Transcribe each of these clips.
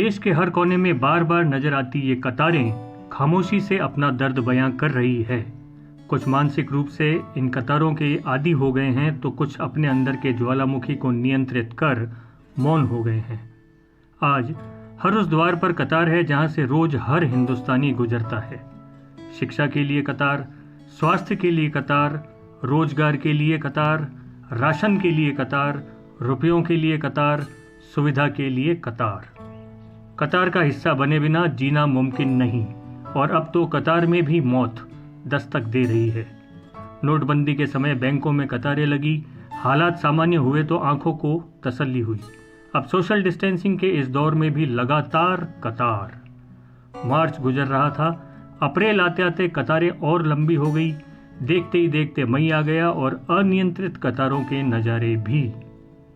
देश के हर कोने में बार बार नजर आती ये कतारें खामोशी से अपना दर्द बयां कर रही है। कुछ मानसिक रूप से इन कतारों के आदी हो गए हैं तो कुछ अपने अंदर के ज्वालामुखी को नियंत्रित कर मौन हो गए हैं। आज हर उस द्वार पर कतार है जहां से रोज हर हिंदुस्तानी गुजरता है। शिक्षा के लिए कतार, स्वास्थ्य के लिए कतार, रोजगार के लिए कतार, राशन के लिए कतार, रुपयों के लिए कतार, सुविधा के लिए कतार। कतार का हिस्सा बने बिना जीना मुमकिन नहीं और अब तो कतार में भी मौत दस्तक दे रही है। नोटबंदी के समय बैंकों में कतारें लगी, हालात सामान्य हुए तो आंखों को तसल्ली हुई। अब सोशल डिस्टेंसिंग के इस दौर में भी लगातार कतार। मार्च गुजर रहा था, अप्रैल आते आते कतारें और लंबी हो गई। देखते ही देखते मई आ गया और अनियंत्रित कतारों के नज़ारे भी।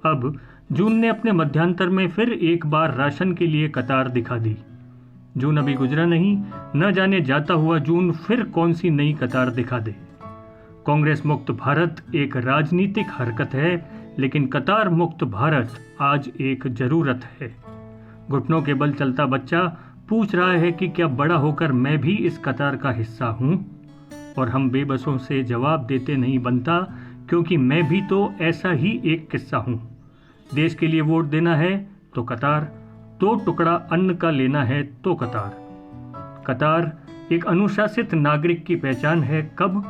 अब जून ने अपने मध्यांतर में फिर एक बार राशन के लिए कतार दिखा दी। जून अभी गुजरा नहीं, न जाने जाता हुआ जून फिर कौन सी नई कतार दिखा दे। कांग्रेस मुक्त भारत एक राजनीतिक हरकत है, लेकिन कतार मुक्त भारत आज एक जरूरत है। घुटनों के बल चलता बच्चा पूछ रहा है कि क्या बड़ा होकर मैं भी इस कतार का हिस्सा हूं? और हम बेबसों से जवाब देते नहीं बनता, क्योंकि मैं भी तो ऐसा ही एक किस्सा हूं। देश के लिए वोट देना है तो कतार, दो टुकड़ा अन्न का लेना है तो कतार। कतार एक अनुशासित नागरिक की पहचान है। कब?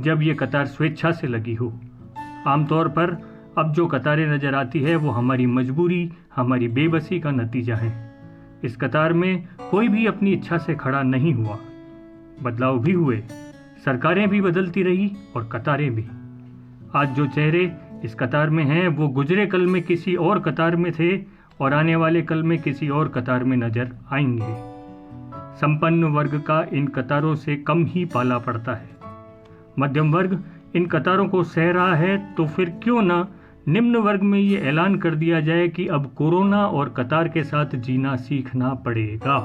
जब ये कतार स्वेच्छा से लगी हो। आमतौर पर अब जो कतारें नजर आती है वो हमारी मजबूरी, हमारी बेबसी का नतीजा है। इस कतार में कोई भी अपनी इच्छा से खड़ा नहीं हुआ। बदलाव भी हुए, सरकारें भी बदलती रही और कतारें भी। आज जो चेहरे इस कतार में हैं वो गुजरे कल में किसी और कतार में थे और आने वाले कल में किसी और कतार में नजर आएंगे। संपन्न वर्ग का इन कतारों से कम ही पाला पड़ता है। मध्यम वर्ग इन कतारों को सह रहा है, तो फिर क्यों ना निम्न वर्ग में ये ऐलान कर दिया जाए कि अब कोरोना और कतार के साथ जीना सीखना पड़ेगा।